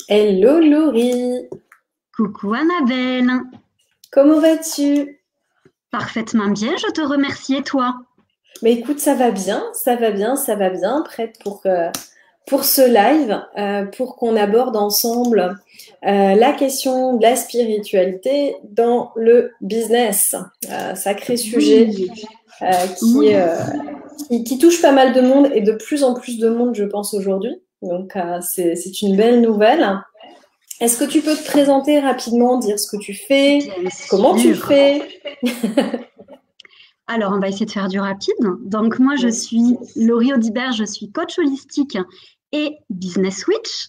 Hello Laurie, Coucou Annabelle, comment vas-tu? parfaitement bien, je te remercie et toi? Mais écoute, ça va bien, ça va bien, ça va bien, prête pour ce live, pour qu'on aborde ensemble la question de la spiritualité dans le business. Sacré sujet Oui, euh, qui, oui. euh, qui touche pas mal de monde et de plus en plus de monde, je pense, aujourd'hui. Donc c'est une belle nouvelle. Est-ce que tu peux te présenter rapidement, dire ce que tu fais, Bien comment tu le sûr. fais? Alors, on va essayer de faire du rapide. Donc, moi, je suis Laurie Audibert, je suis coach holistique et business witch.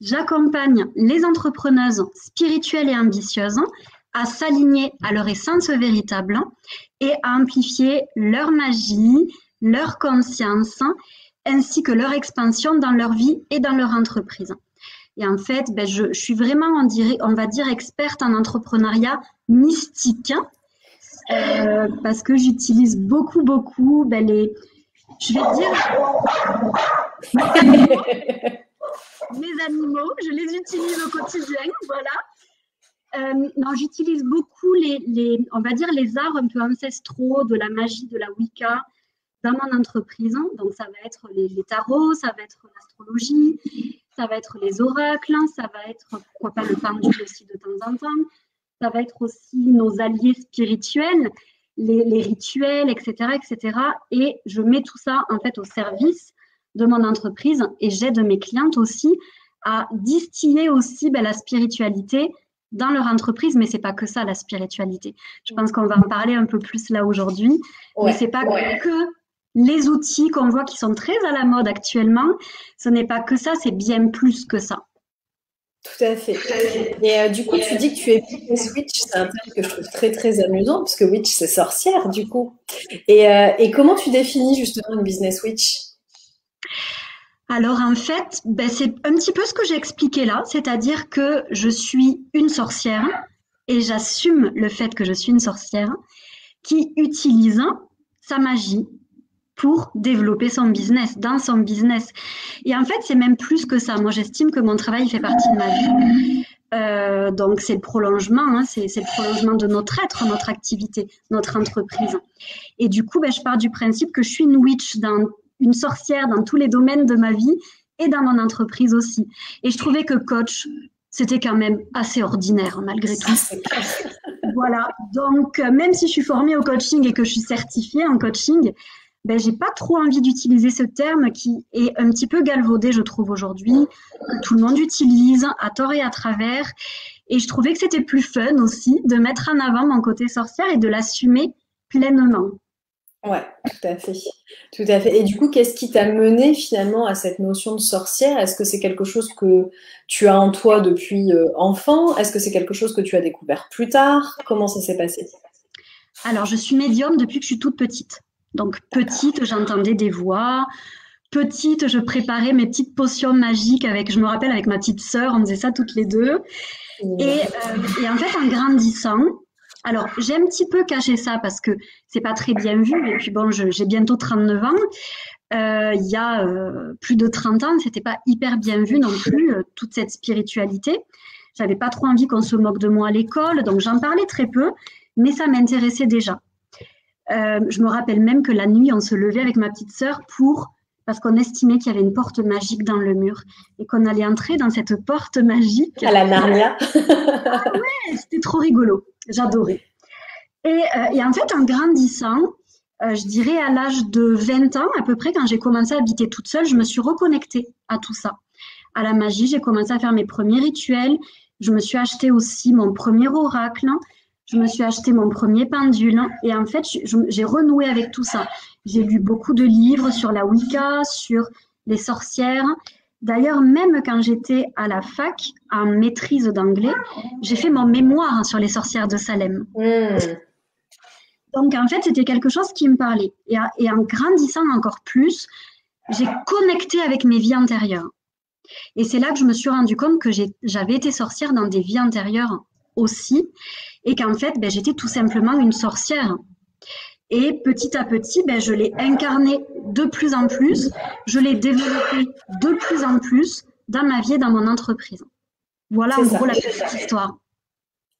J'accompagne les entrepreneuses spirituelles et ambitieuses à s'aligner à leur essence véritable et à amplifier leur magie, leur conscience, ainsi que leur expansion dans leur vie et dans leur entreprise. Et en fait, je suis vraiment, on va dire, experte en entrepreneuriat mystique parce que j'utilise beaucoup je vais dire, mes animaux, je les utilise au quotidien, voilà. Non, j'utilise beaucoup on va dire, les arts un peu ancestraux de la magie, de la Wicca dans mon entreprise. Donc, ça va être les tarots, ça va être l'astrologie, ça va être les oracles, ça va être, pourquoi pas, le pendule aussi de temps en temps. Ça va être aussi nos alliés spirituels, les rituels, etc., etc. Et je mets tout ça, en fait, au service de mon entreprise et j'aide mes clientes aussi à distiller aussi la spiritualité dans leur entreprise, mais c'est pas que ça la spiritualité. Je pense qu'on va en parler un peu plus là aujourd'hui, mais Ouais. c'est pas que les outils qu'on voit qui sont très à la mode actuellement. Ce n'est pas que ça, c'est bien plus que ça. Tout à fait. Et du coup, tu dis que tu es business witch, c'est un terme que je trouve très très amusant, parce que witch c'est sorcière du coup. Et comment tu définis justement une business witch? Alors en fait, c'est un petit peu ce que j'ai expliqué là, c'est-à-dire que je suis une sorcière et j'assume le fait que je suis une sorcière qui utilise sa magie pour développer son business, dans son business. Et en fait, c'est même plus que ça. Moi, j'estime que mon travail fait partie de ma vie. Donc, c'est le prolongement, c'est le prolongement de notre être, notre activité, notre entreprise. Et du coup, je pars du principe que je suis une witch, une sorcière dans tous les domaines de ma vie et dans mon entreprise aussi. Et je trouvais que coach, c'était quand même assez ordinaire malgré Ah, tout. c'est clair. Voilà, donc même si je suis formée au coaching et que je suis certifiée en coaching, j'ai pas trop envie d'utiliser ce terme qui est un petit peu galvaudé, je trouve, aujourd'hui, que tout le monde utilise à tort et à travers. Et je trouvais que c'était plus fun aussi de mettre en avant mon côté sorcière et de l'assumer pleinement. Ouais, tout à fait. Tout à fait. Et du coup, qu'est-ce qui t'a mené finalement à cette notion de sorcière? Est-ce que c'est quelque chose que tu as en toi depuis enfant? Est-ce que c'est quelque chose que tu as découvert plus tard? Comment ça s'est passé? Alors, je suis médium depuis que je suis toute petite. Donc, petite, j'entendais des voix. Petite, je préparais mes petites potions magiques avec, je me rappelle, avec ma petite sœur, on faisait ça toutes les deux. Et en fait, en grandissant, alors j'ai un petit peu caché ça parce que c'est pas très bien vu. Et puis bon, j'ai bientôt 39 ans. Il y a plus de 30 ans, c'était pas hyper bien vu non plus, toute cette spiritualité. J'avais pas trop envie qu'on se moque de moi à l'école, donc j'en parlais très peu, mais ça m'intéressait déjà. Je me rappelle même que la nuit, on se levait avec ma petite sœur parce qu'on estimait qu'il y avait une porte magique dans le mur et qu'on allait entrer dans cette porte magique. À la Narnia. Et c'était trop rigolo, j'adorais. Et en fait, en grandissant, je dirais à l'âge de 20 ans à peu près, quand j'ai commencé à habiter toute seule, je me suis reconnectée à tout ça, à la magie. J'ai commencé à faire mes premiers rituels. Je me suis acheté aussi mon premier oracle. Je me suis acheté mon premier pendule. Et en fait, j'ai renoué avec tout ça. J'ai lu beaucoup de livres sur la Wicca, sur les sorcières. D'ailleurs, même quand j'étais à la fac, en maîtrise d'anglais, j'ai fait mon mémoire sur les sorcières de Salem. Hmm. Donc, en fait, c'était quelque chose qui me parlait. Et en grandissant encore plus, j'ai connecté avec mes vies antérieures. Et c'est là que je me suis rendu compte que j'avais été sorcière dans des vies antérieures aussi, et qu'en fait, j'étais tout simplement une sorcière. Et petit à petit, je l'ai incarnée de plus en plus, je l'ai développée de plus en plus dans ma vie et dans mon entreprise. Voilà C'est en ça. gros la petite histoire.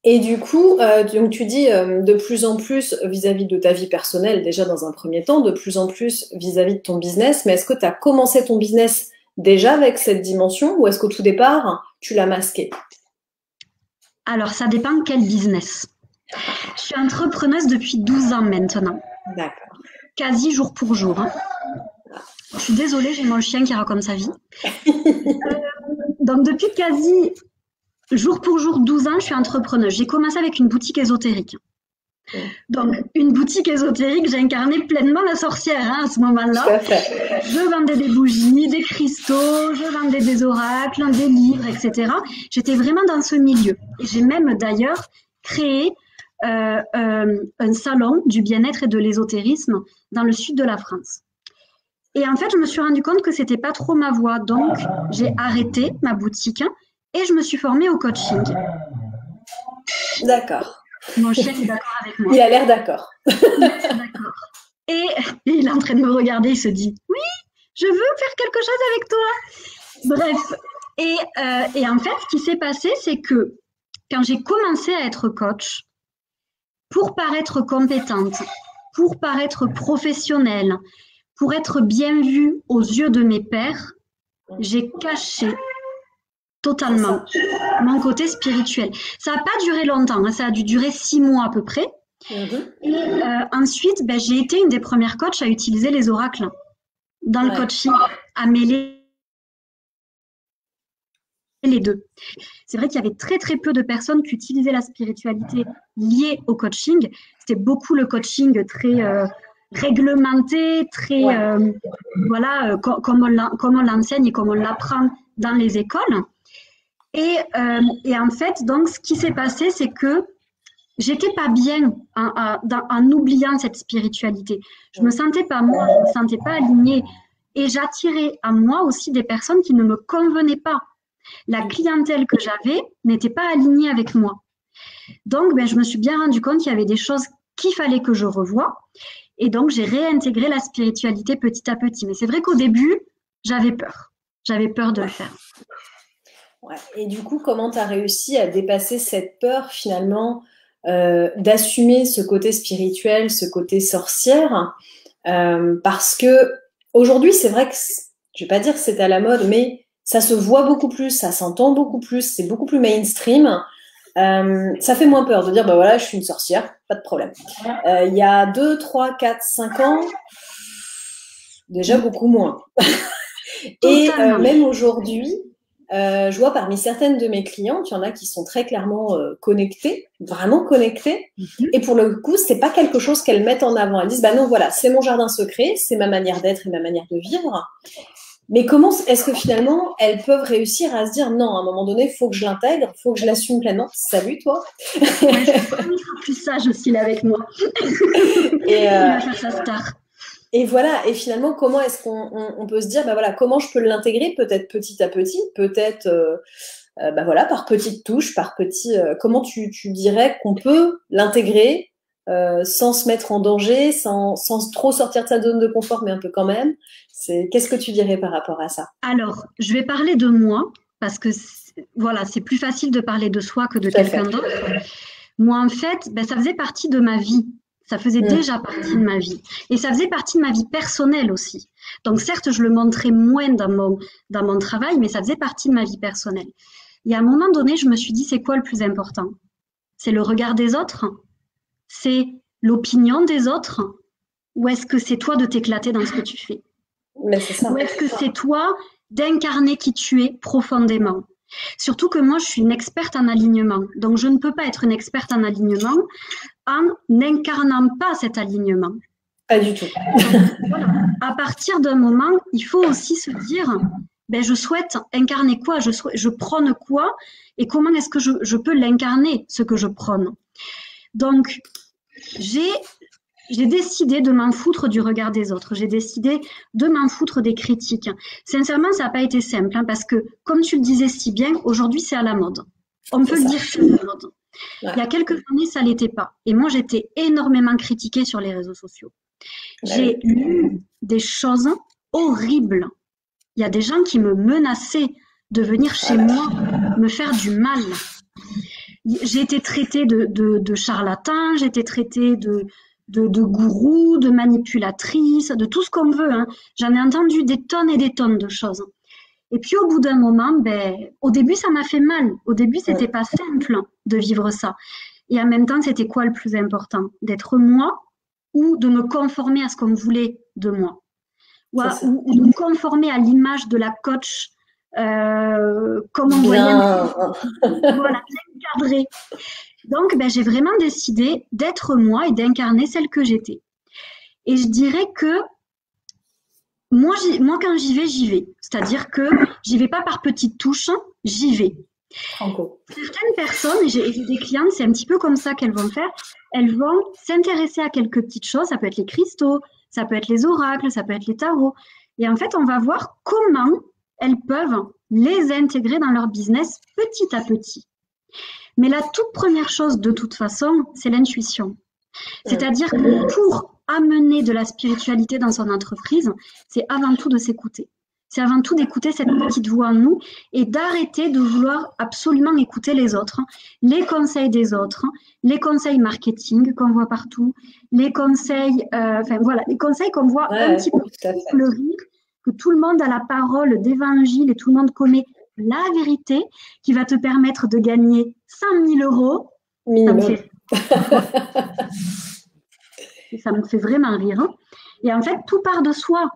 Et du coup, donc tu dis de plus en plus vis-à-vis de ta vie personnelle, déjà dans un premier temps, de plus en plus vis-à-vis de ton business, mais est-ce que tu as commencé ton business déjà avec cette dimension ou est-ce qu'au tout départ, tu l'as masqué? Alors, ça dépend quel business. Je suis entrepreneuse depuis 12 ans maintenant, D'accord. quasi jour pour jour, hein. Je suis désolée, j'ai mon chien qui raconte sa vie. Donc, depuis quasi jour pour jour 12 ans, je suis entrepreneuse. J'ai commencé avec une boutique ésotérique. Donc, une boutique ésotérique, j'ai incarné pleinement la sorcière hein, à ce Tout moment-là. à fait. Je vendais des bougies, des cristaux, je vendais des oracles, des livres, etc. J'étais vraiment dans ce milieu. Et j'ai même d'ailleurs créé un salon du bien-être et de l'ésotérisme dans le sud de la France. Et en fait, je me suis rendu compte que c'était pas trop ma voie. Donc, j'ai arrêté ma boutique et je me suis formée au coaching. D'accord. Mon chien est d'accord avec moi. Il a l'air d'accord. D'accord. Et il est en train de me regarder, il se dit « Oui, je veux faire quelque chose avec toi !» Bref, et en fait, ce qui s'est passé, c'est que quand j'ai commencé à être coach, pour paraître compétente, pour paraître professionnelle, pour être bien vue aux yeux de mes pairs, j'ai caché totalement mon côté spirituel. Ça n'a pas duré longtemps, hein, ça a dû durer 6 mois à peu près. Et ensuite, j'ai été une des premières coachs à utiliser les oracles dans le coaching, à mêler les deux. C'est vrai qu'il y avait très très peu de personnes qui utilisaient la spiritualité liée au coaching. C'était beaucoup le coaching très réglementé, très voilà, comme on l'enseigne et comme on l'apprend dans les écoles. Et en fait, donc, ce qui s'est passé, c'est que j'étais pas bien en oubliant cette spiritualité. Je me sentais pas moi, je me sentais pas alignée. Et j'attirais à moi aussi des personnes qui ne me convenaient pas. La clientèle que j'avais n'était pas alignée avec moi. Donc, je me suis bien rendu compte qu'il y avait des choses qu'il fallait que je revoie. Et donc, j'ai réintégré la spiritualité petit à petit. Mais c'est vrai qu'au début, j'avais peur. J'avais peur de le faire. Ouais. Et du coup, comment tu as réussi à dépasser cette peur finalement d'assumer ce côté spirituel, ce côté sorcière parce que aujourd'hui, c'est vrai que, je vais pas dire que c'est à la mode, mais ça se voit beaucoup plus, ça s'entend beaucoup plus, c'est beaucoup plus mainstream. Ça fait moins peur de dire, bah voilà, je suis une sorcière, pas de problème. Il y a 2, 3, 4, 5 ans, déjà beaucoup moins. Et même aujourd'hui, je vois parmi certaines de mes clientes, il y en a qui sont très clairement connectées, vraiment connectées. Et pour le coup, c'est pas quelque chose qu'elles mettent en avant. Elles disent, bah non, voilà, c'est mon jardin secret, c'est ma manière d'être et ma manière de vivre. Mais comment est-ce que finalement, elles peuvent réussir à se dire, non, à un moment donné, il faut que je l'intègre, il faut que je l'assume pleinement. Salut, toi. Ouais, je pense qu'il sera plus sage aussi là avec moi. Et, il va faire sa star. Et voilà, et finalement, comment est-ce qu'on peut se dire, bah voilà, comment je peux l'intégrer, peut-être petit à petit, peut-être bah voilà, par petites touches, par petits. Comment tu dirais qu'on peut l'intégrer sans se mettre en danger, sans trop sortir de sa zone de confort, mais un peu quand même. Qu'est-ce que tu dirais par rapport à ça? Alors, je vais parler de moi, parce que voilà, c'est plus facile de parler de soi que de quelqu'un d'autre. Moi, en fait, ça faisait partie de ma vie. Ça faisait déjà partie de ma vie. Et ça faisait partie de ma vie personnelle aussi. Donc, certes, je le montrais moins dans mon travail, mais ça faisait partie de ma vie personnelle. Et à un moment donné, je me suis dit, c'est quoi le plus important? C'est le regard des autres? C'est l'opinion des autres? Ou est-ce que c'est toi de t'éclater dans ce que tu fais? Mais c'est ça. Ou est-ce que c'est toi d'incarner qui tu es profondément? Surtout que moi, je suis une experte en alignement. Donc, je ne peux pas être une experte en alignement en n'incarnant pas cet alignement. Pas du tout. Donc, voilà. À partir d'un moment, il faut aussi se dire, je souhaite incarner quoi, je prône quoi et comment est-ce que je peux l'incarner, ce que je prône. Donc, j'ai décidé de m'en foutre du regard des autres. J'ai décidé de m'en foutre des critiques. Sincèrement, ça n'a pas été simple, parce que, comme tu le disais si bien, aujourd'hui, c'est à la mode. On peut le dire, c'est à la mode. Ouais. Il y a quelques années, ça ne l'était pas. Et moi, j'étais énormément critiquée sur les réseaux sociaux. J'ai lu des choses horribles. Il y a des gens qui me menaçaient de venir chez moi me faire du mal. J'ai été traitée de charlatan, j'ai été traitée de gourou, de manipulatrice, de tout ce qu'on veut, hein. J'en ai entendu des tonnes et des tonnes de choses. Et puis au bout d'un moment, au début ça m'a fait mal. Au début c'était pas simple de vivre ça. Et en même temps c'était quoi le plus important? D'être moi ou de me conformer à ce qu'on voulait de moi, ou de me conformer à l'image de la coach comme on voyait, voilà, bien cadré. Donc j'ai vraiment décidé d'être moi et d'incarner celle que j'étais. Et je dirais que moi quand j'y vais. C'est-à-dire que j'y vais pas par petites touches, j'y vais. Certaines personnes, et j'ai des clientes, c'est un petit peu comme ça qu'elles vont faire. Elles vont s'intéresser à quelques petites choses. Ça peut être les cristaux, ça peut être les oracles, ça peut être les tarots. Et en fait, on va voir comment elles peuvent les intégrer dans leur business petit à petit. Mais la toute première chose, de toute façon, c'est l'intuition. C'est-à-dire que pour amener de la spiritualité dans son entreprise, c'est avant tout de s'écouter. C'est avant tout d'écouter cette petite voix en nous et d'arrêter de vouloir absolument écouter les autres, les conseils des autres, les conseils marketing qu'on voit partout, les conseils, les conseils qu'on voit un petit peu fleurir, que tout le monde a la parole d'évangile et tout le monde connaît la vérité qui va te permettre de gagner 100 000 euros. Ça me fait vraiment rire. Et en fait, tout part de soi.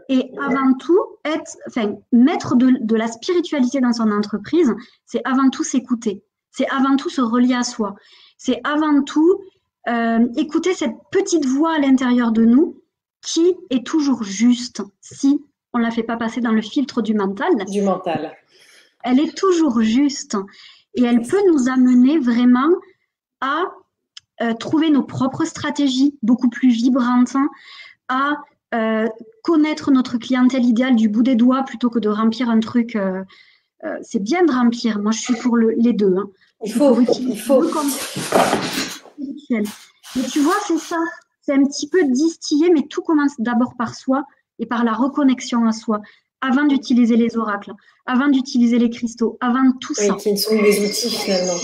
Et avant tout, mettre de la spiritualité dans son entreprise, c'est avant tout s'écouter. C'est avant tout se relier à soi. C'est avant tout écouter cette petite voix à l'intérieur de nous qui est toujours juste si on ne la fait pas passer dans le filtre du mental. Du mental. Elle est toujours juste. Et elle peut nous amener vraiment à trouver nos propres stratégies beaucoup plus vibrantes, à connaître notre clientèle idéale du bout des doigts plutôt que de remplir un truc. C'est bien de remplir. Moi, je suis pour les deux. Hein. Il faut. Mais tu vois, c'est ça. C'est un petit peu distillé, mais tout commence d'abord par soi et par la reconnexion à soi, avant d'utiliser les oracles, avant d'utiliser les cristaux, avant tout ça. Qui sont des outils finalement.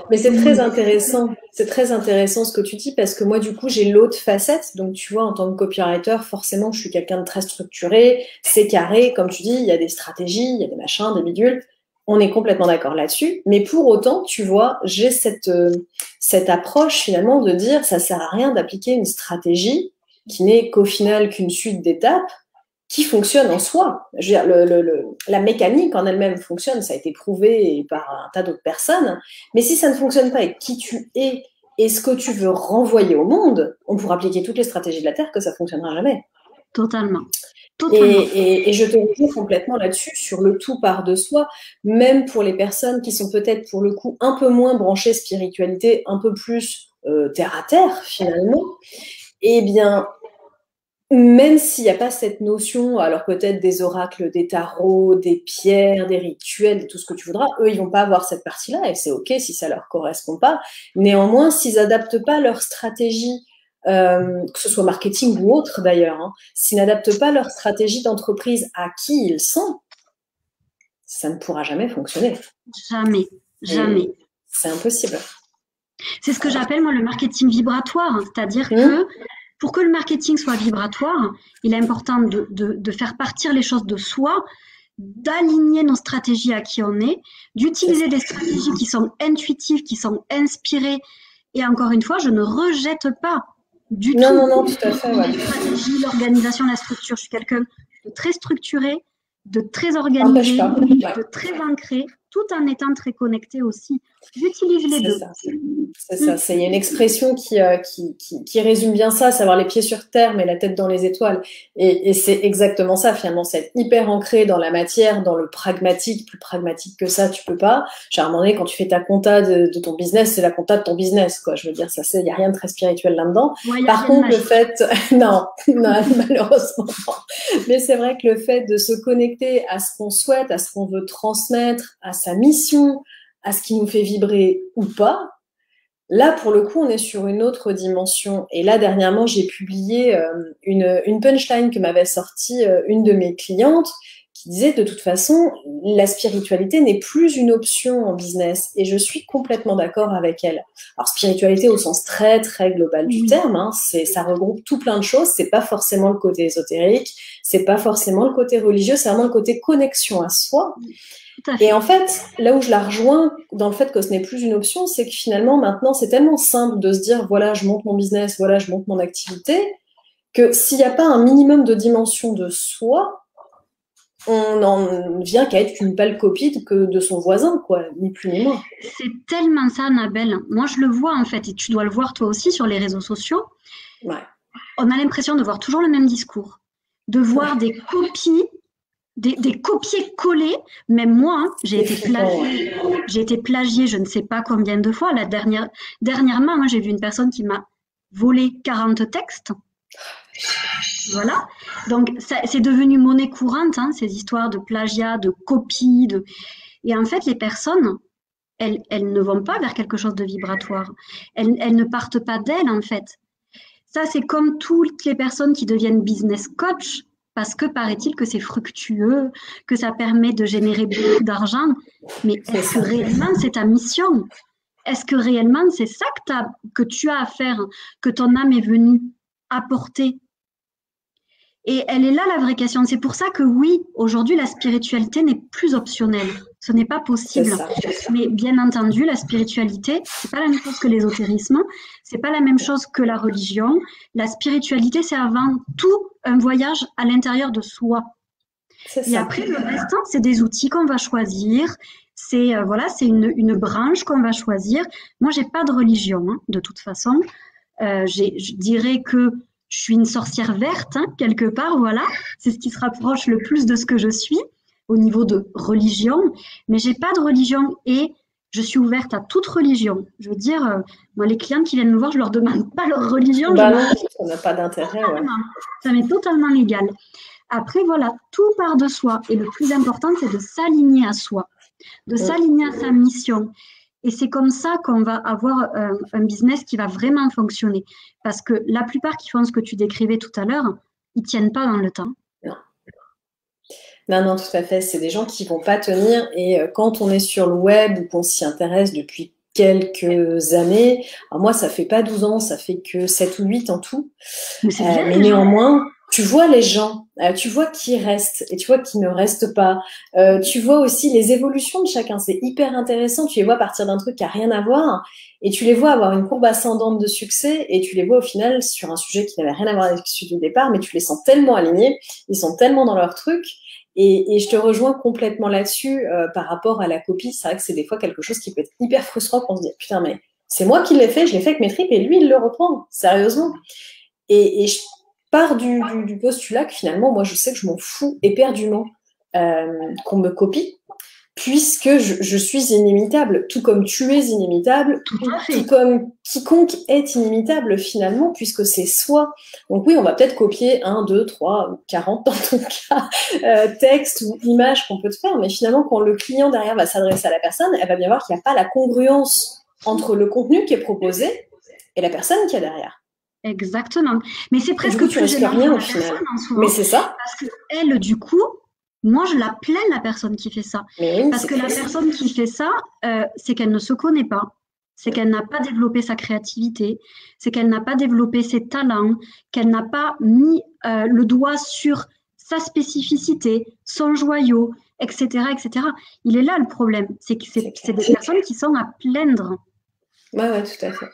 Mais c'est très intéressant. C'est très intéressant ce que tu dis parce que moi, du coup, j'ai l'autre facette. Donc, tu vois, en tant que copywriter, forcément, je suis quelqu'un de très structuré, c'est carré. Comme tu dis, il y a des stratégies, il y a des machins, des bidules. On est complètement d'accord là-dessus. Mais pour autant, tu vois, j'ai cette approche finalement de dire ça sert à rien d'appliquer une stratégie qui n'est qu'au final qu'une suite d'étapes qui fonctionne en soi. Je veux dire, la mécanique en elle-même fonctionne, ça a été prouvé par un tas d'autres personnes, mais si ça ne fonctionne pas avec qui tu es et ce que tu veux renvoyer au monde, on pourra appliquer toutes les stratégies de la Terre que ça ne fonctionnera jamais. Totalement. Et je te rejoins complètement là-dessus, sur le tout part de soi, même pour les personnes qui sont peut-être pour le coup un peu moins branchées spiritualité, un peu plus terre à terre finalement, eh bien, même s'il n'y a pas cette notion, alors peut-être des oracles, des tarots, des pierres, des rituels, tout ce que tu voudras, eux, ils vont pas avoir cette partie-là, et c'est OK si ça leur correspond pas. Néanmoins, s'ils adaptent pas leur stratégie, que ce soit marketing ou autre d'ailleurs, hein, s'ils n'adaptent pas leur stratégie d'entreprise à qui ils sont, ça ne pourra jamais fonctionner. Jamais. C'est impossible. C'est ce que j'appelle moi le marketing vibratoire, c'est-à-dire que pour que le marketing soit vibratoire, il est important de faire partir les choses de soi, d'aligner nos stratégies à qui on est, d'utiliser des stratégies qui sont intuitives, qui sont inspirées. Et encore une fois, je ne rejette pas du tout tout à fait, la stratégie, l'organisation, la structure. Je suis quelqu'un de très structuré, de très organisé, de très ancré, tout en étant très connecté aussi. J'utilise les deux. C'est ça. Il y a une expression qui résume bien ça, savoir les pieds sur terre, mais la tête dans les étoiles. Et c'est exactement ça, finalement. C'est être hyper ancré dans la matière, dans le pragmatique. Plus pragmatique que ça, tu peux pas. À un moment donné, quand tu fais ta compta de ton business, c'est la compta de ton business, quoi. Je veux dire, il n'y a rien de très spirituel là-dedans. Ouais, par contre, le fait, non, malheureusement. Mais c'est vrai que le fait de se connecter à ce qu'on souhaite, à ce qu'on veut transmettre, à sa mission, à ce qui nous fait vibrer ou pas, là, pour le coup, on est sur une autre dimension. Et là, dernièrement, j'ai publié une punchline que m'avait sortie une de mes clientes qui qui disait de toute façon, la spiritualité n'est plus une option en business. Et je suis complètement d'accord avec elle. Alors, spiritualité au sens très, très global du terme, hein, ça regroupe tout plein de choses. C'est pas forcément le côté ésotérique, c'est pas forcément le côté religieux, c'est vraiment le côté connexion à soi. Et en fait, là où je la rejoins dans le fait que ce n'est plus une option, c'est que finalement, maintenant, c'est tellement simple de se dire, voilà, je monte mon business, voilà, je monte mon activité, que s'il n'y a pas un minimum de dimension de soi, on n'en vient qu'à être qu'une pâle copie de son voisin, quoi, ni plus ni moins. C'est tellement ça, Annabelle. Moi, je le vois, en fait, et tu dois le voir toi aussi sur les réseaux sociaux. Ouais. On a l'impression de voir toujours le même discours, de voir des copies, des copier-coller. Même moi, hein, j'ai été plagiée, je ne sais pas combien de fois. Dernièrement, hein, j'ai vu une personne qui m'a volé 40 textes. Voilà. Donc, c'est devenu monnaie courante, hein, ces histoires de plagiat, de copie. Et en fait, les personnes, elles ne vont pas vers quelque chose de vibratoire. Elles ne partent pas d'elles, en fait. Ça, c'est comme toutes les personnes qui deviennent business coach, parce que paraît-il que c'est fructueux, que ça permet de générer beaucoup d'argent. Mais est-ce que réellement c'est ta mission? Est-ce que réellement c'est ça que tu as à faire, que ton âme est venue apporter? Et elle est là la vraie question. C'est pour ça que oui, aujourd'hui, la spiritualité n'est plus optionnelle. Ce n'est pas possible. Mais bien entendu, la spiritualité, c'est pas la même chose que l'ésotérisme, c'est pas la même chose que la religion. La spiritualité, c'est avant tout un voyage à l'intérieur de soi. Et après, le restant, c'est des outils qu'on va choisir. C'est voilà, c'est une branche qu'on va choisir. Moi, j'ai pas de religion, hein, de toute façon. Je dirais que je suis une sorcière verte, hein, quelque part, voilà. C'est ce qui se rapproche le plus de ce que je suis au niveau de religion. Mais j'ai pas de religion et je suis ouverte à toute religion. Je veux dire, moi, les clientes qui viennent me voir, je leur demande pas leur religion. Bah non, ça n'a pas d'intérêt. Ouais. Ça m'est totalement légal. Après, voilà, tout part de soi. Et le plus important, c'est de s'aligner à soi, de s'aligner à sa mission. Et c'est comme ça qu'on va avoir un business qui va vraiment fonctionner. Parce que la plupart qui font ce que tu décrivais tout à l'heure, ils ne tiennent pas dans le temps. Non, non, tout à fait. C'est des gens qui vont pas tenir. Et quand on est sur le web ou qu'on s'y intéresse depuis quelques années, alors moi, ça fait pas 12 ans, ça fait que 7 ou 8 en tout. Mais néanmoins, tu vois les gens, tu vois qui restent et tu vois qui ne restent pas. Tu vois aussi les évolutions de chacun. C'est hyper intéressant. Tu les vois partir d'un truc qui a rien à voir et tu les vois avoir une courbe ascendante de succès et tu les vois au final sur un sujet qui n'avait rien à voir avec celui du départ, mais tu les sens tellement alignés, ils sont tellement dans leur truc. Et je te rejoins complètement là-dessus par rapport à la copie. C'est vrai que c'est des fois quelque chose qui peut être hyper frustrant quand on se dit putain mais c'est moi qui l'ai fait, je l'ai fait avec mes tripes et lui il le reprend, sérieusement. Et je pars du postulat que finalement moi je sais que je m'en fous éperdument qu'on me copie puisque je suis inimitable, tout comme tu es inimitable, tout comme quiconque est inimitable finalement, puisque c'est soi. Donc oui, on va peut-être copier 1, 2, 3 ou 40 dans ton cas, texte ou image qu'on peut te faire, mais finalement quand le client derrière va s'adresser à la personne, elle va bien voir qu'il n'y a pas la congruence entre le contenu qui est proposé et la personne qui est derrière. Exactement. Mais c'est presque plus gênant pour la personne en soi. Mais c'est ça. Parce que elle, du coup, moi, je la plains, la personne qui fait ça. Oui, parce que la personne qui fait ça, c'est qu'elle ne se connaît pas. C'est qu'elle n'a pas développé sa créativité. C'est qu'elle n'a pas développé ses talents. Qu'elle n'a pas mis le doigt sur sa spécificité, son joyau, etc., etc. Il est là le problème. C'est que c'est des personnes qui sont à plaindre. Ouais, tout à fait.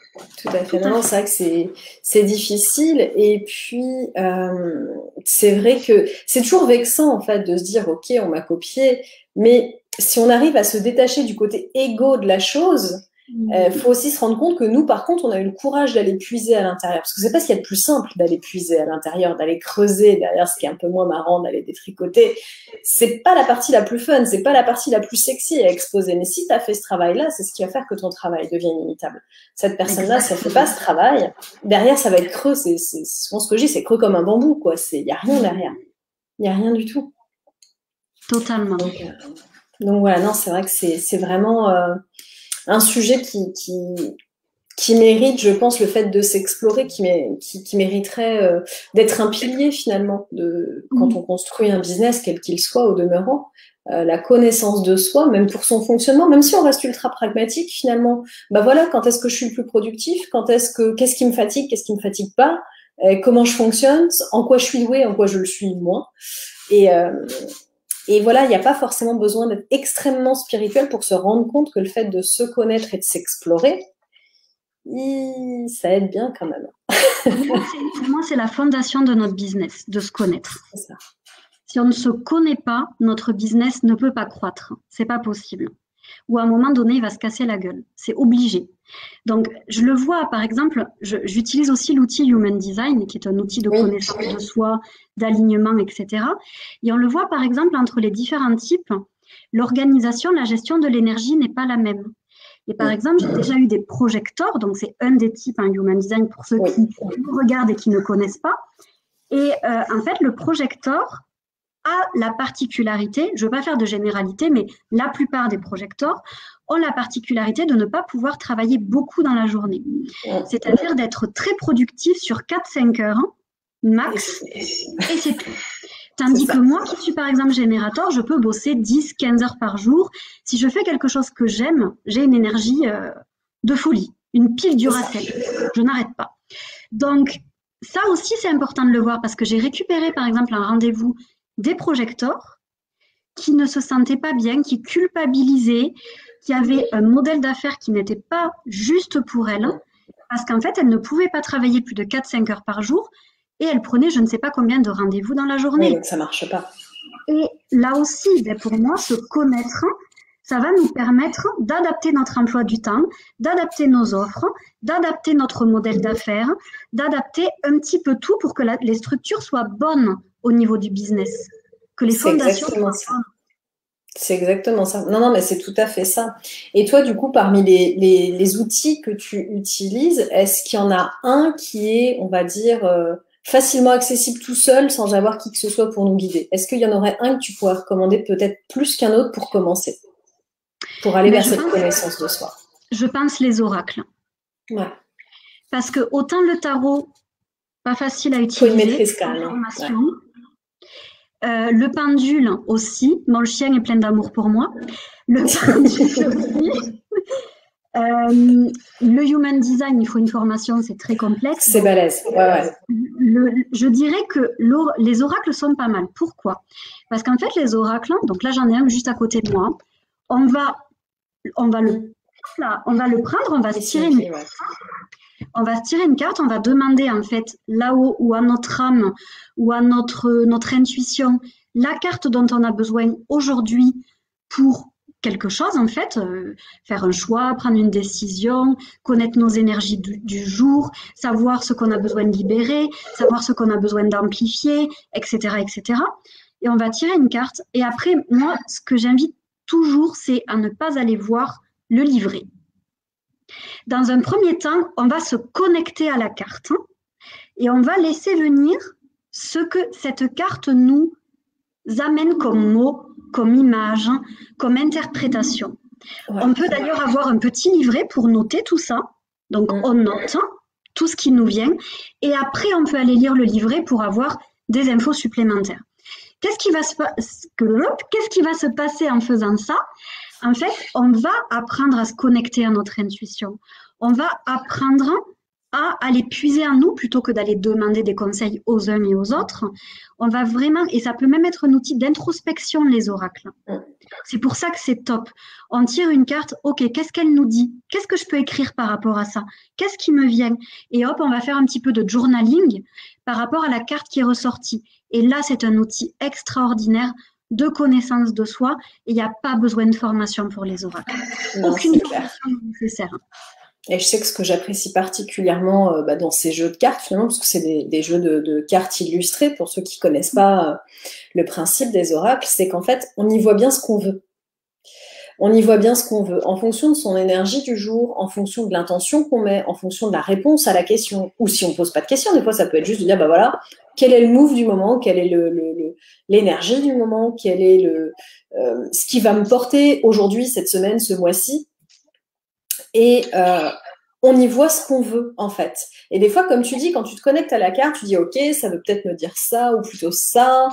Tout à fait. Non, c'est vrai que c'est difficile. Et puis, c'est vrai que c'est toujours vexant, en fait, de se dire, OK, on m'a copié. Mais si on arrive à se détacher du côté égo de la chose, faut aussi se rendre compte que nous, par contre, on a eu le courage d'aller puiser à l'intérieur. Parce que c'est pas ce qu'il y a de plus simple d'aller puiser à l'intérieur, d'aller creuser derrière ce qui est un peu moins marrant, d'aller détricoter. C'est pas la partie la plus fun, c'est pas la partie la plus sexy à exposer. Mais si tu as fait ce travail-là, c'est ce qui va faire que ton travail devient inimitable. Cette personne-là, si elle fait pas ce travail, derrière, ça va être creux. C'est souvent ce que je dis, c'est creux comme un bambou, quoi. Il y a rien derrière. Il y a rien du tout. Totalement. Donc voilà, non, c'est vrai que c'est vraiment un sujet qui qui mérite, je pense, le fait de s'explorer, qui mériterait d'être un pilier finalement quand on construit un business, quel qu'il soit au demeurant. La connaissance de soi, même pour son fonctionnement, même si on reste ultra pragmatique finalement. Bah voilà, quand est-ce que je suis le plus productif, qu'est-ce qui me fatigue, qu'est-ce qui me fatigue pas, comment je fonctionne, en quoi je suis douée, en quoi je le suis moins. Et voilà, il n'y a pas forcément besoin d'être extrêmement spirituel pour se rendre compte que le fait de se connaître et de s'explorer, ça aide bien quand même. Pour moi, c'est la fondation de notre business, de se connaître. C'est ça. Si on ne se connaît pas, notre business ne peut pas croître. C'est pas possible. Ou à un moment donné, il va se casser la gueule. C'est obligé. Donc, je le vois, par exemple, j'utilise aussi l'outil Human Design, qui est un outil de connaissance de soi, d'alignement, etc. Et on le voit, par exemple, entre les différents types, l'organisation, la gestion de l'énergie n'est pas la même. Et par exemple, j'ai déjà eu des projecteurs, donc c'est un des types en Human Design pour ceux qui nous regardent et qui ne connaissent pas. Et en fait, le projecteur a la particularité, je ne veux pas faire de généralité, mais la plupart des projecteurs ont la particularité de ne pas pouvoir travailler beaucoup dans la journée. C'est-à-dire d'être très productif sur 4-5 heures max, et c'est tout. Tandis que moi, qui suis par exemple générateur, je peux bosser 10-15 heures par jour. Si je fais quelque chose que j'aime, j'ai une énergie de folie, une pile Duracell. Je n'arrête pas. Donc, ça aussi, c'est important de le voir parce que j'ai récupéré par exemple un rendez-vous des projecteurs qui ne se sentaient pas bien, qui culpabilisaient, qui avaient un modèle d'affaires qui n'était pas juste pour elles, parce qu'en fait, elles ne pouvaient pas travailler plus de 4-5 heures par jour et elles prenaient je ne sais pas combien de rendez-vous dans la journée. Oui, donc ça ne marche pas. Et là aussi, pour moi, se connaître, ça va nous permettre d'adapter notre emploi du temps, d'adapter nos offres, d'adapter notre modèle d'affaires, d'adapter un petit peu tout pour que les structures soient bonnes au niveau du business, que les fondations soient bonnes. C'est exactement ça. Non, mais c'est tout à fait ça. Et toi, du coup, parmi les outils que tu utilises, est-ce qu'il y en a un qui est, on va dire, facilement accessible tout seul sans avoir qui que ce soit pour nous guider? Est-ce qu'il y en aurait un que tu pourrais recommander peut-être plus qu'un autre pour commencer, pour aller vers cette connaissance de soi? Je pense les oracles. Ouais. Parce que autant le tarot, pas facile à utiliser. Faut une maîtrise quand même. Le pendule aussi. Mon chien est plein d'amour pour moi. Le pendule aussi. Le Human Design, il faut une formation, c'est très complexe. C'est balèze. Ouais. Je dirais que les oracles sont pas mal. Pourquoi? Parce qu'en fait, les oracles, donc là j'en ai un juste à côté de moi. On va le prendre, on va se tirer une carte. On va se tirer une carte, on va demander en fait là-haut ou à notre âme ou à notre intuition la carte dont on a besoin aujourd'hui pour quelque chose en fait, faire un choix, prendre une décision, connaître nos énergies du jour, savoir ce qu'on a besoin de libérer, savoir ce qu'on a besoin d'amplifier, etc., etc. Et on va tirer une carte. Et après, moi, ce que j'invite toujours, c'est à ne pas aller voir le livret. Dans un premier temps, on va se connecter à la carte et on va laisser venir ce que cette carte nous amène comme mots, comme image, comme interprétation. Ouais. On peut d'ailleurs avoir un petit livret pour noter tout ça. Donc, on note tout ce qui nous vient et après, on peut aller lire le livret pour avoir des infos supplémentaires. Qu'est-ce qui va se passer en faisant ça? En fait, on va apprendre à se connecter à notre intuition. On va apprendre à aller puiser en nous plutôt que d'aller demander des conseils aux uns et aux autres. On va vraiment, et ça peut même être un outil d'introspection, les oracles. C'est pour ça que c'est top. On tire une carte, ok, qu'est-ce qu'elle nous dit? Qu'est-ce que je peux écrire par rapport à ça? Qu'est-ce qui me vient? Et hop, on va faire un petit peu de journaling par rapport à la carte qui est ressortie. Et là, c'est un outil extraordinaire de connaissance de soi et il n'y a pas besoin de formation pour les oracles. Aucune formation nécessaire. Et je sais que ce que j'apprécie particulièrement dans ces jeux de cartes, finalement, parce que c'est des jeux de cartes illustrées, pour ceux qui ne connaissent pas le principe des oracles, c'est qu'en fait, on y voit bien ce qu'on veut. On y voit bien ce qu'on veut, en fonction de son énergie du jour, en fonction de l'intention qu'on met, en fonction de la réponse à la question. Ou si on ne pose pas de question, des fois, ça peut être juste de dire, bah voilà, quel est le move du moment, quelle est l'énergie du moment, quel est ce qui va me porter aujourd'hui, cette semaine, ce mois-ci. Et on y voit ce qu'on veut, en fait. Et des fois, comme tu dis, quand tu te connectes à la carte, tu dis, OK, ça veut peut-être me dire ça, ou plutôt ça.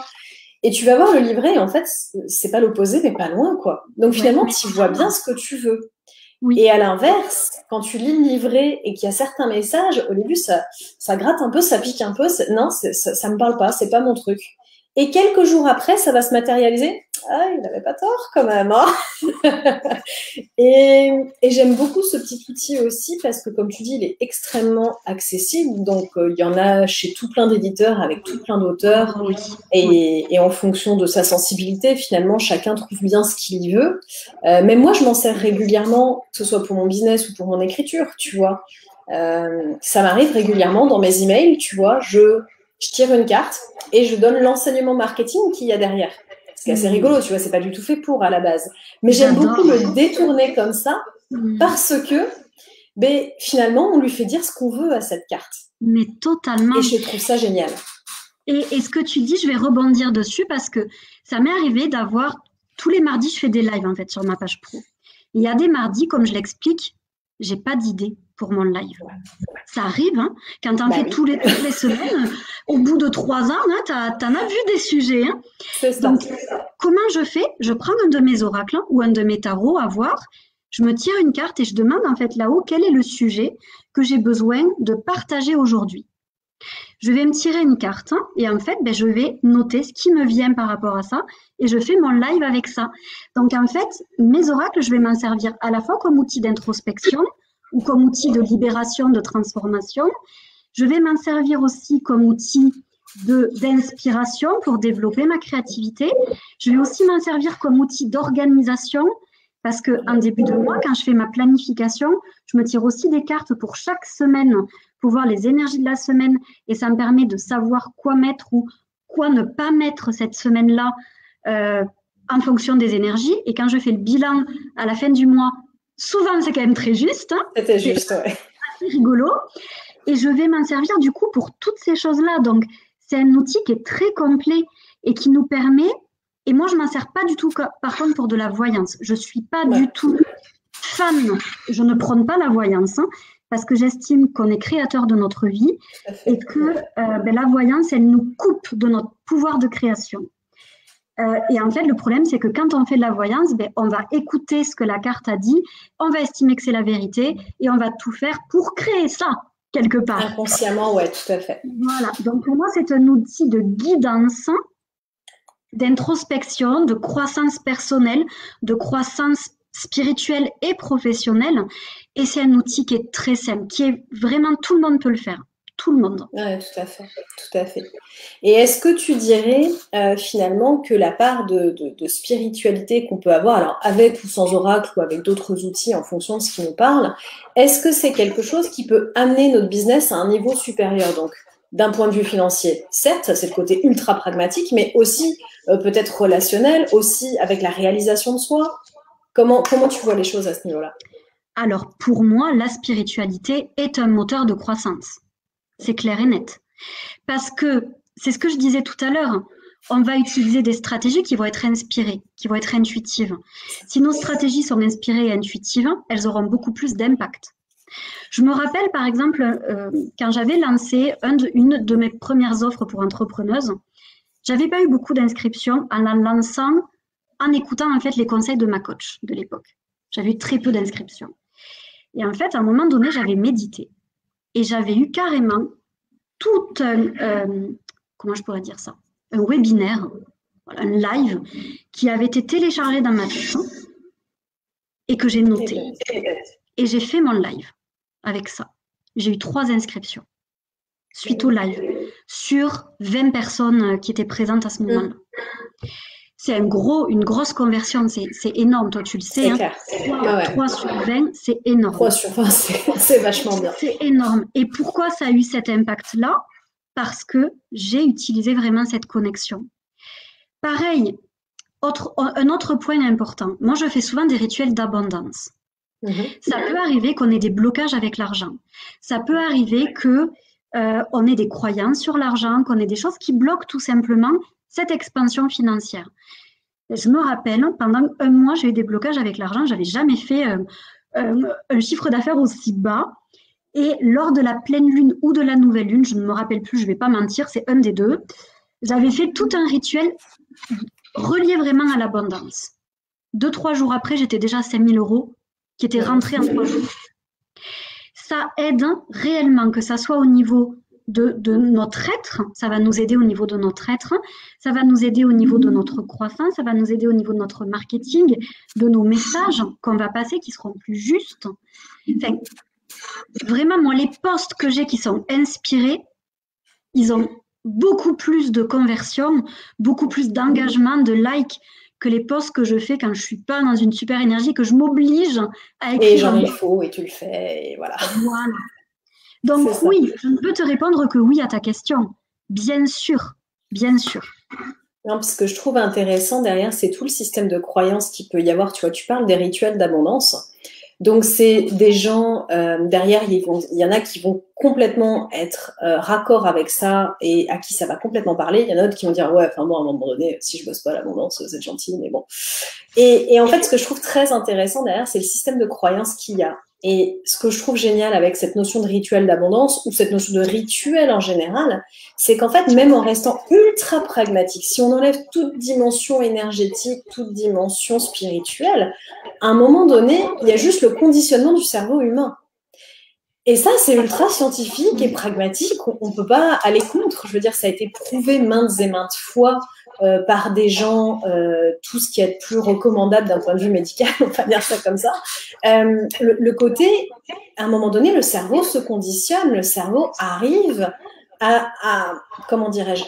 Et tu vas voir le livret, et en fait, c'est pas l'opposé, mais pas loin, quoi. Donc Ouais, finalement, mais tu vois bien ce que tu veux. oui, Et à l'inverse, quand tu lis le livret et qu'il y a certains messages, au début, ça gratte un peu, ça pique un peu. Non, ça me parle pas, c'est pas mon truc. Et quelques jours après, ça va se matérialiser. Ah, il n'avait pas tort quand même, hein. Et j'aime beaucoup ce petit outil aussi parce que, comme tu dis, il est extrêmement accessible. Donc, il y en a chez tout plein d'éditeurs avec tout plein d'auteurs. oui, oui. Et en fonction de sa sensibilité, finalement, chacun trouve bien ce qu'il y veut. Même moi, je m'en sers régulièrement, que ce soit pour mon business ou pour mon écriture, tu vois. Ça m'arrive régulièrement dans mes emails, tu vois, je tire une carte et je donne l'enseignement marketing qu'il y a derrière. C'est assez rigolo, tu vois, c'est pas du tout fait pour à la base. Mais j'aime beaucoup J'adore. le détourner comme ça parce que ben, finalement, on lui fait dire ce qu'on veut à cette carte. Mais totalement. Et je trouve ça génial. Et ce que tu dis, je vais rebondir dessus parce que ça m'est arrivé d'avoir, tous les mardis, je fais des lives en fait sur ma page pro. Il y a des mardis, comme je l'explique, j'ai pas d'idée pour mon live. Ça arrive, hein, quand tu en fais Oui. toutes les semaines, au bout de 3 ans, hein, tu en as vu des sujets. Hein. C'est ça. Donc, comment je fais? Je prends un de mes oracles ou un de mes tarots à voir, je me tire une carte et je demande en fait là-haut quel est le sujet que j'ai besoin de partager aujourd'hui. Je vais me tirer une carte hein, et en fait, je vais noter ce qui me vient par rapport à ça et je fais mon live avec ça. Donc en fait, mes oracles, je vais m'en servir à la fois comme outil d'introspection ou comme outil de libération, de transformation. Je vais m'en servir aussi comme outil d'inspiration pour développer ma créativité. Je vais aussi m'en servir comme outil d'organisation parce qu'en début de mois, quand je fais ma planification, je me tire aussi des cartes pour chaque semaine pour voir les énergies de la semaine et ça me permet de savoir quoi mettre ou quoi ne pas mettre cette semaine-là en fonction des énergies. Et quand je fais le bilan à la fin du mois, souvent c'est quand même très juste. Hein. C'était juste, ouais. C'est assez rigolo. Et je vais m'en servir du coup pour toutes ces choses-là. Donc c'est un outil qui est très complet et qui nous permet, et moi je ne m'en sers pas du tout par contre pour de la voyance. Je ne suis pas du tout fan, je ne prône pas la voyance. Hein, parce que j'estime qu'on est créateur de notre vie et que la voyance, elle nous coupe de notre pouvoir de création. Et en fait, le problème, c'est que quand on fait de la voyance, on va écouter ce que la carte a dit, on va estimer que c'est la vérité et on va tout faire pour créer ça, quelque part. Inconsciemment, ouais, tout à fait. Voilà, donc pour moi, c'est un outil de guidance, d'introspection, de croissance personnelle, de croissance spirituelle et professionnelle. Et c'est un outil qui est très simple, qui est vraiment, tout le monde peut le faire. Tout le monde. Oui, tout à fait. Tout à fait. Et est-ce que tu dirais finalement que la part de spiritualité qu'on peut avoir, alors avec ou sans oracle ou avec d'autres outils en fonction de ce qui nous parle, est-ce que c'est quelque chose qui peut amener notre business à un niveau supérieur? Donc, d'un point de vue financier, certes, c'est le côté ultra pragmatique, mais aussi peut-être relationnel, aussi avec la réalisation de soi. Comment tu vois les choses à ce niveau-là? Alors, pour moi, la spiritualité est un moteur de croissance. C'est clair et net. Parce que, c'est ce que je disais tout à l'heure, on va utiliser des stratégies qui vont être inspirées, qui vont être intuitives. Si nos stratégies sont inspirées et intuitives, elles auront beaucoup plus d'impact. Je me rappelle, par exemple, quand j'avais lancé une de mes premières offres pour entrepreneuses, j'avais pas eu beaucoup d'inscriptions en la lançant, en écoutant en fait les conseils de ma coach de l'époque. J'avais eu très peu d'inscriptions. Et en fait, à un moment donné, j'avais médité. Et j'avais eu carrément tout un, comment je pourrais dire ça, un webinaire, un live qui avait été téléchargé dans ma tête et que j'ai noté. Et j'ai fait mon live avec ça. J'ai eu 3 inscriptions suite au live sur 20 personnes qui étaient présentes à ce moment-là. C'est une grosse conversion, c'est énorme, toi tu le sais. C'est hein. 3 sur 20, c'est énorme. 3 sur 20, c'est vachement bien. C'est énorme. Et pourquoi ça a eu cet impact-là? Parce que j'ai utilisé vraiment cette connexion. Pareil, un autre point important. Moi, je fais souvent des rituels d'abondance. Ça peut arriver qu'on ait des blocages avec l'argent. Ça peut arriver que on ait des croyances sur l'argent, qu'on ait des choses qui bloquent tout simplement cette expansion financière. Je me rappelle, pendant un mois, j'ai eu des blocages avec l'argent. J'avais jamais fait un chiffre d'affaires aussi bas. Et lors de la pleine lune ou de la nouvelle lune, je ne me rappelle plus, je ne vais pas mentir, c'est un des deux, j'avais fait tout un rituel relié vraiment à l'abondance. 2-3 jours après, j'étais déjà à 5 000 € qui étaient rentrés en 3 jours. Ça aide réellement, que ça soit au niveau de notre être, ça va nous aider au niveau de notre être, ça va nous aider au niveau de notre croissance, ça va nous aider au niveau de notre marketing, de nos messages qu'on va passer qui seront plus justes. Enfin, vraiment, moi, les posts que j'ai qui sont inspirés, ils ont beaucoup plus de conversion, beaucoup plus d'engagement, de likes que les posts que je fais quand je suis pas dans une super énergie, que je m'oblige à écrire. Et genre, il faut, et tu le fais, et voilà. Voilà. Donc oui, je ne peux te répondre que oui à ta question. Bien sûr, bien sûr. Non, ce que je trouve intéressant derrière, c'est tout le système de croyances qu'il peut y avoir. Tu vois, tu parles des rituels d'abondance. Donc, c'est des gens, derrière, il y en a qui vont complètement être raccord avec ça et à qui ça va complètement parler. Il y en a d'autres qui vont dire, ouais, enfin, moi, à un moment donné, si je bosse pas à l'abondance, c'est gentil, mais bon. Et en fait, ce que je trouve très intéressant derrière, c'est le système de croyances qu'il y a. Et ce que je trouve génial avec cette notion de rituel d'abondance ou cette notion de rituel en général, c'est qu'en fait, même en restant ultra pragmatique, si on enlève toute dimension énergétique, toute dimension spirituelle, à un moment donné, il y a juste le conditionnement du cerveau humain. Et ça, c'est ultra scientifique et pragmatique. On ne peut pas aller contre. Je veux dire, ça a été prouvé maintes et maintes fois par des gens, tout ce qui est plus recommandable d'un point de vue médical, on va dire ça comme ça. Le côté, à un moment donné, le cerveau se conditionne, le cerveau arrive à comment dirais-je,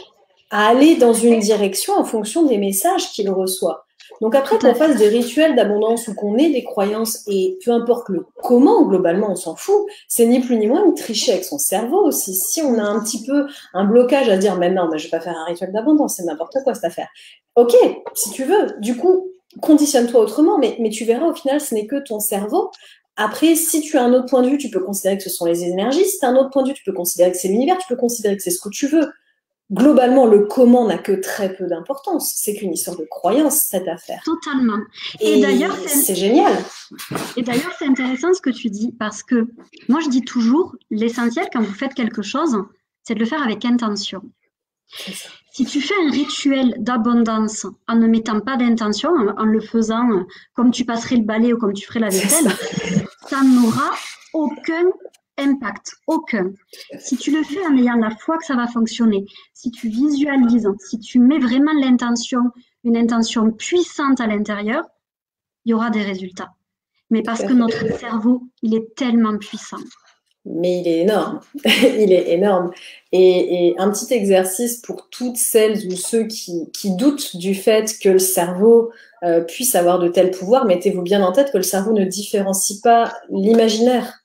à aller dans une direction en fonction des messages qu'il reçoit. Donc après, qu'on fasse des rituels d'abondance ou qu'on ait des croyances, et peu importe le comment, globalement, on s'en fout, c'est ni plus ni moins une tricher avec son cerveau aussi. Si on a un petit peu un blocage à dire, mais non, mais je vais pas faire un rituel d'abondance, c'est n'importe quoi cette affaire. Ok, si tu veux, du coup, conditionne-toi autrement, mais tu verras au final, ce n'est que ton cerveau. Après, si tu as un autre point de vue, tu peux considérer que ce sont les énergies. Si tu as un autre point de vue, tu peux considérer que c'est l'univers, tu peux considérer que c'est ce que tu veux. Globalement, le comment n'a que très peu d'importance. C'est qu'une histoire de croyance, cette affaire. Totalement. Et d'ailleurs, c'est génial. Et d'ailleurs, c'est intéressant ce que tu dis, parce que moi, je dis toujours, l'essentiel quand vous faites quelque chose, c'est de le faire avec intention. Si tu fais un rituel d'abondance en ne mettant pas d'intention, en le faisant comme tu passerais le balai ou comme tu ferais la vaisselle, ça n'aura aucun impact, aucun. Si tu le fais en ayant la foi que ça va fonctionner, si tu visualises, si tu mets vraiment l'intention, une intention puissante à l'intérieur, il y aura des résultats. Mais parce que notre cerveau, il est tellement puissant. Mais il est énorme, il est énorme. Et un petit exercice pour toutes celles ou ceux qui doutent du fait que le cerveau puisse avoir de tels pouvoirs, mettez-vous bien en tête que le cerveau ne différencie pas l'imaginaire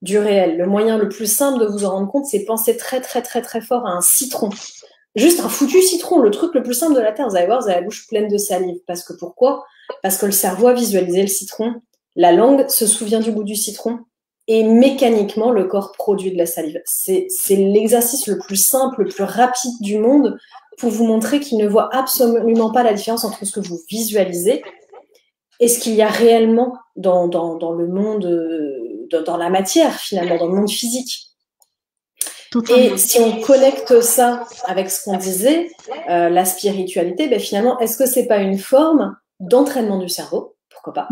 du réel. Le moyen le plus simple de vous en rendre compte, c'est penser très très très très fort à un citron. Juste un foutu citron, le truc le plus simple de la Terre. Vous allez voir, vous avez la bouche pleine de salive. Parce que pourquoi? Parce que le cerveau a visualisé le citron, la langue se souvient du goût du citron, et mécaniquement, le corps produit de la salive. C'est l'exercice le plus simple, le plus rapide du monde pour vous montrer qu'il ne voit absolument pas la différence entre ce que vous visualisez et ce qu'il y a réellement dans le monde, dans la matière, finalement, dans le monde physique. Totalement. Et si on connecte ça avec ce qu'on disait, la spiritualité, ben finalement, est-ce que c'est pas une forme d'entraînement du cerveau? Pourquoi pas?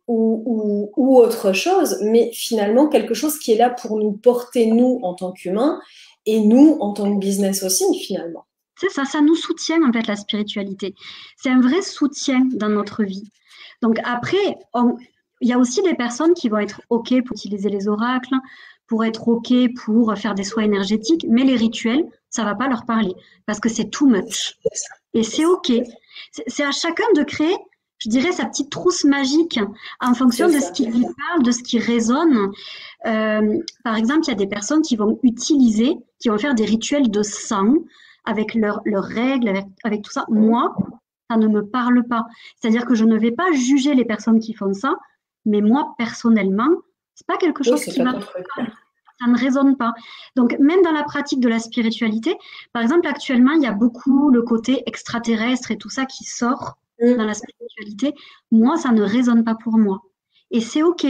Ou autre chose, mais finalement quelque chose qui est là pour nous porter, nous, en tant qu'humains, et nous, en tant que business aussi, finalement. C'est ça, ça nous soutient, en fait, la spiritualité. C'est un vrai soutien dans notre vie. Donc après, il y a aussi des personnes qui vont être OK pour utiliser les oracles, pour être OK pour faire des soins énergétiques, mais les rituels, ça ne va pas leur parler, parce que c'est too much. Et c'est OK. C'est à chacun de créer, je dirais, sa petite trousse magique en fonction de ce qui lui parle, de ce qui résonne. Par exemple, il y a des personnes qui vont utiliser, qui vont faire des rituels de sang avec leurs règles, avec tout ça. Moi, ça ne me parle pas. C'est-à-dire que je ne vais pas juger les personnes qui font ça, mais moi, personnellement, c'est pas quelque chose qui m'a... Ça ne résonne pas. Donc, même dans la pratique de la spiritualité, par exemple, actuellement, il y a beaucoup le côté extraterrestre et tout ça qui sort dans la spiritualité. Moi, ça ne résonne pas pour moi. Et c'est OK.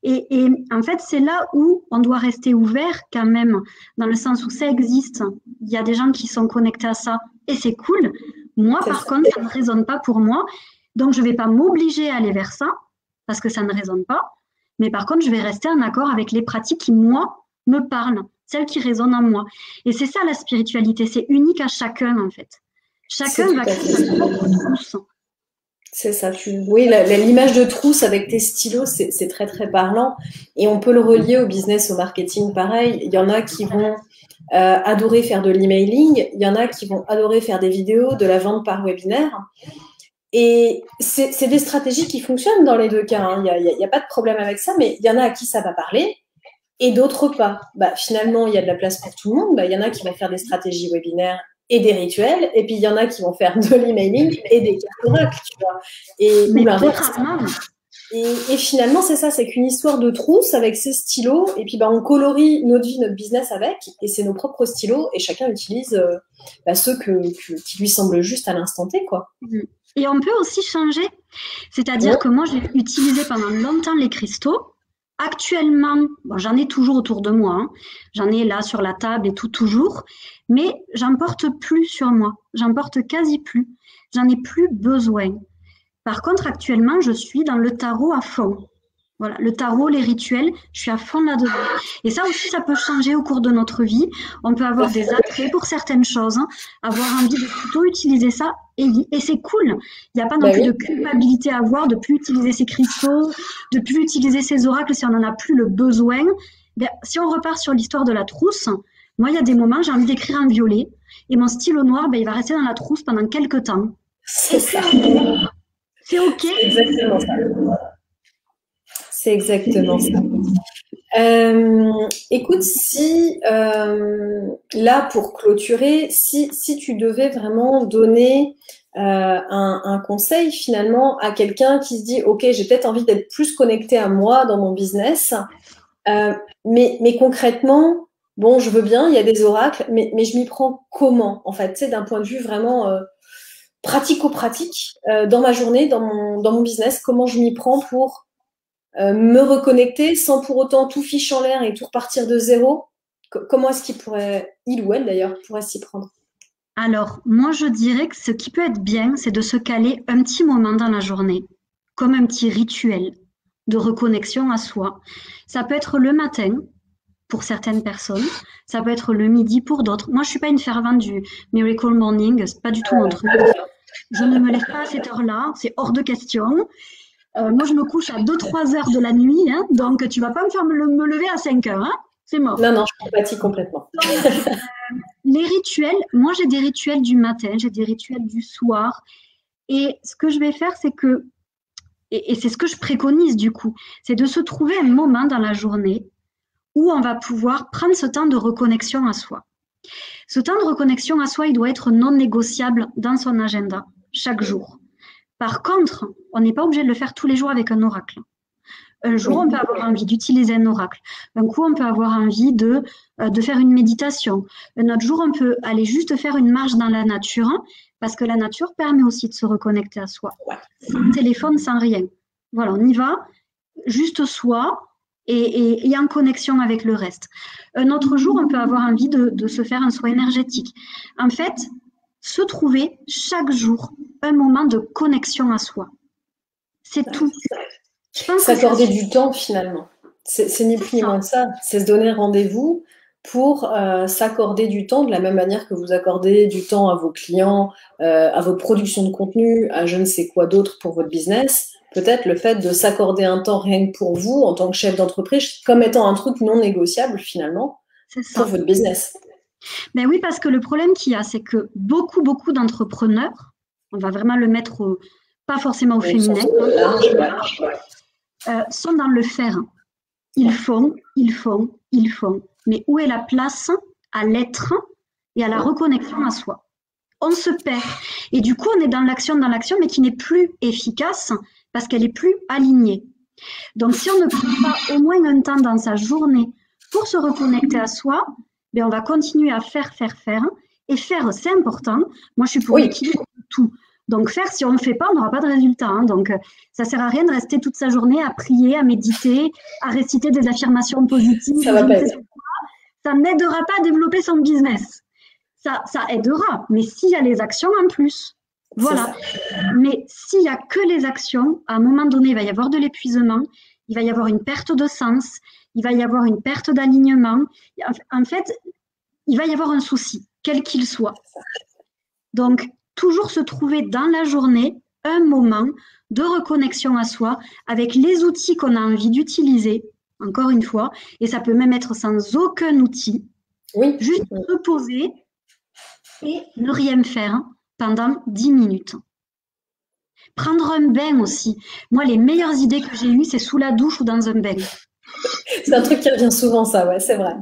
Et en fait, c'est là où on doit rester ouvert quand même, dans le sens où ça existe. Il y a des gens qui sont connectés à ça et c'est cool. Moi, par contre, ça ne résonne pas pour moi. Donc, je ne vais pas m'obliger à aller vers ça parce que ça ne résonne pas. Mais par contre, je vais rester en accord avec les pratiques qui, moi, me parlent, celles qui résonnent en moi. Et c'est ça la spiritualité, c'est unique à chacun en fait. Chacun va créer sa propre trousse. C'est ça. Oui, l'image de trousse avec tes stylos, c'est très très parlant. Et on peut le relier au business, au marketing, pareil. Il y en a qui vont adorer faire de l'emailing, il y en a qui vont adorer faire des vidéos, de la vente par webinaire. Et c'est des stratégies qui fonctionnent dans les deux cas, hein. Il y a pas de problème avec ça, mais il y en a à qui ça va parler et d'autres pas. Bah, finalement, il y a de la place pour tout le monde. Bah, il y en a qui vont faire des stratégies webinaires et des rituels, et puis il y en a qui vont faire de l'emailing et des cartes oracles, tu vois. Mais l'inverse. Et finalement, c'est ça, c'est qu'une histoire de trousse avec ses stylos, et puis bah, on colorie notre vie, notre business avec, et c'est nos propres stylos, et chacun utilise ceux qui lui semblent justes à l'instant T, quoi. Et on peut aussi changer, c'est-à-dire que moi, j'ai utilisé pendant longtemps les cristaux. Actuellement, bon, j'en ai toujours autour de moi, hein. J'en ai là sur la table et tout toujours, mais j'en porte plus sur moi, j'en porte quasi plus, j'en ai plus besoin. Par contre, actuellement, je suis dans le tarot à fond. Voilà, le tarot, les rituels, je suis à fond là-dedans. Et ça aussi, ça peut changer au cours de notre vie. On peut avoir des attraits pour certaines choses, hein, avoir envie de plutôt utiliser ça, et c'est cool. Il n'y a pas non plus de culpabilité à avoir, de plus utiliser ces cristaux, de plus utiliser ces oracles si on n'en a plus le besoin. Bien, si on repart sur l'histoire de la trousse, moi, il y a des moments, j'ai envie d'écrire en violet, et mon stylo noir, ben, il va rester dans la trousse pendant quelques temps. C'est ça. C'est OK. C'est exactement ça. C'est exactement ça. Écoute, si là pour clôturer, si tu devais vraiment donner un conseil finalement à quelqu'un qui se dit ok, j'ai peut-être envie d'être plus connecté à moi dans mon business, mais concrètement, bon, je veux bien, il y a des oracles, mais je m'y prends comment en fait, tu sais, d'un point de vue vraiment pratico-pratique dans ma journée, dans mon business, comment je m'y prends pour me reconnecter sans pour autant tout fiche en l'air et tout repartir de zéro. Comment est-ce il ou elle d'ailleurs, pourrait s'y prendre? Alors, moi, je dirais que ce qui peut être bien, c'est de se caler un petit moment dans la journée, comme un petit rituel de reconnexion à soi. Ça peut être le matin pour certaines personnes, ça peut être le midi pour d'autres. Moi, je suis pas une fervente du Miracle Morning, c'est pas du tout mon truc. Je ne me lève pas à cette heure-là, c'est hors de question. Moi, je me couche à 2-3 heures de la nuit, hein, donc tu vas pas me faire me lever à 5 heures, hein, c'est mort. Non, je compatis complètement. Donc, les rituels, moi j'ai des rituels du matin, j'ai des rituels du soir, et ce que je vais faire, c'est que, et c'est ce que je préconise du coup, c'est de se trouver un moment dans la journée où on va pouvoir prendre ce temps de reconnexion à soi. Ce temps de reconnexion à soi, il doit être non négociable dans son agenda, chaque jour. Par contre, on n'est pas obligé de le faire tous les jours avec un oracle. Un jour, on peut avoir envie d'utiliser un oracle. Un coup, on peut avoir envie de faire une méditation. Un autre jour, on peut aller juste faire une marche dans la nature, hein, parce que la nature permet aussi de se reconnecter à soi. Sans téléphone, sans rien. Voilà, on y va, juste soi et en connexion avec le reste. Un autre jour, on peut avoir envie de se faire un soin énergétique. En fait, se trouver chaque jour un moment de connexion à soi. C'est tout. S'accorder du temps finalement. C'est ni plus ni moins que ça. C'est se donner rendez-vous pour s'accorder du temps de la même manière que vous accordez du temps à vos clients, à votre production de contenu, à je ne sais quoi d'autre pour votre business. Peut-être le fait de s'accorder un temps rien que pour vous en tant que chef d'entreprise comme étant un truc non négociable finalement pour votre business. Ben oui, parce que le problème qu'il y a, c'est que beaucoup d'entrepreneurs, on va vraiment le mettre pas forcément au féminin, sont dans le faire. Ils font. Mais où est la place à l'être et à la reconnexion à soi? On se perd. Et du coup, on est dans l'action, mais qui n'est plus efficace parce qu'elle est plus alignée. Donc, si on ne prend pas au moins un temps dans sa journée pour se reconnecter à soi, ben on va continuer à faire. Et faire, c'est important. Moi, je suis pour l'équilibre de tout. Donc faire, si on ne fait pas, on n'aura pas de résultat. Hein. Donc ça sert à rien de rester toute sa journée à prier, à méditer, à réciter des affirmations positives. Ça va pas aider. Ça n'aidera pas à développer son business. Ça aidera, mais s'il y a les actions en plus. Voilà. Mais s'il n'y a que les actions, à un moment donné, il va y avoir de l'épuisement, il va y avoir une perte de sens, il va y avoir une perte d'alignement. En fait, il va y avoir un souci, quel qu'il soit. Donc, toujours se trouver dans la journée un moment de reconnexion à soi avec les outils qu'on a envie d'utiliser, encore une fois, et ça peut même être sans aucun outil, juste se poser et ne rien faire pendant 10 minutes. Prendre un bain aussi. Moi, les meilleures idées que j'ai eues, c'est sous la douche ou dans un bain. C'est un truc qui revient souvent, ça, ouais, c'est vrai.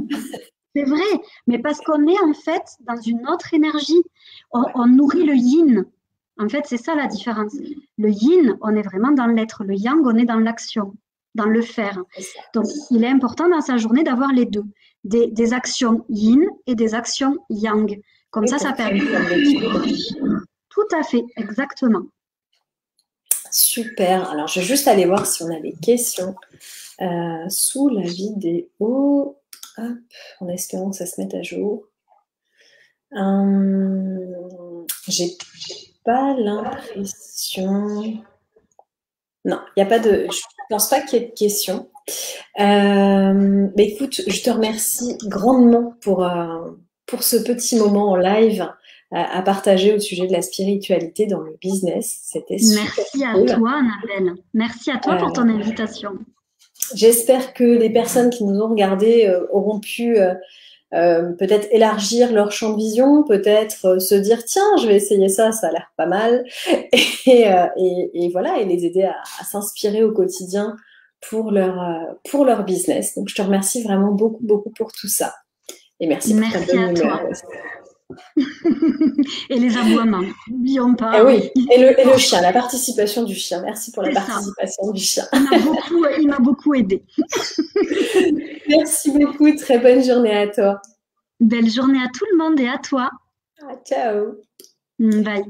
C'est vrai, mais parce qu'on est en fait dans une autre énergie. On nourrit le yin. En fait, c'est ça la différence. Le yin, on est vraiment dans l'être. Le yang, on est dans l'action, dans le faire. Donc, il est important dans sa journée d'avoir les deux. Des actions yin et des actions yang. Comme ça permet. Tout à fait, exactement. Super. Alors, je vais juste aller voir si on a des questions sous la vidéo. Hop, en espérant que ça se mette à jour. J'ai pas l'impression. Non, il n'y a pas de. Je pense pas qu'il y ait de questions. Mais écoute, je te remercie grandement pour ce petit moment en live à partager au sujet de la spiritualité dans le business. C'était super Merci à toi, Annabelle. Merci à toi pour ton invitation. J'espère que les personnes qui nous ont regardés auront pu peut-être élargir leur champ de vision, peut-être se dire tiens, je vais essayer ça, ça a l'air pas mal, et voilà, et les aider à s'inspirer au quotidien pour leur business. Donc je te remercie vraiment beaucoup, beaucoup pour tout ça. Et merci pour ta bonne humeur. Et les aboiements, n'oublions pas. Et oui, et le chien, la participation du chien. Merci pour la participation du chien. Il m'a beaucoup aidé. Merci beaucoup, très bonne journée à toi. Belle journée à tout le monde et à toi. Ciao. Bye.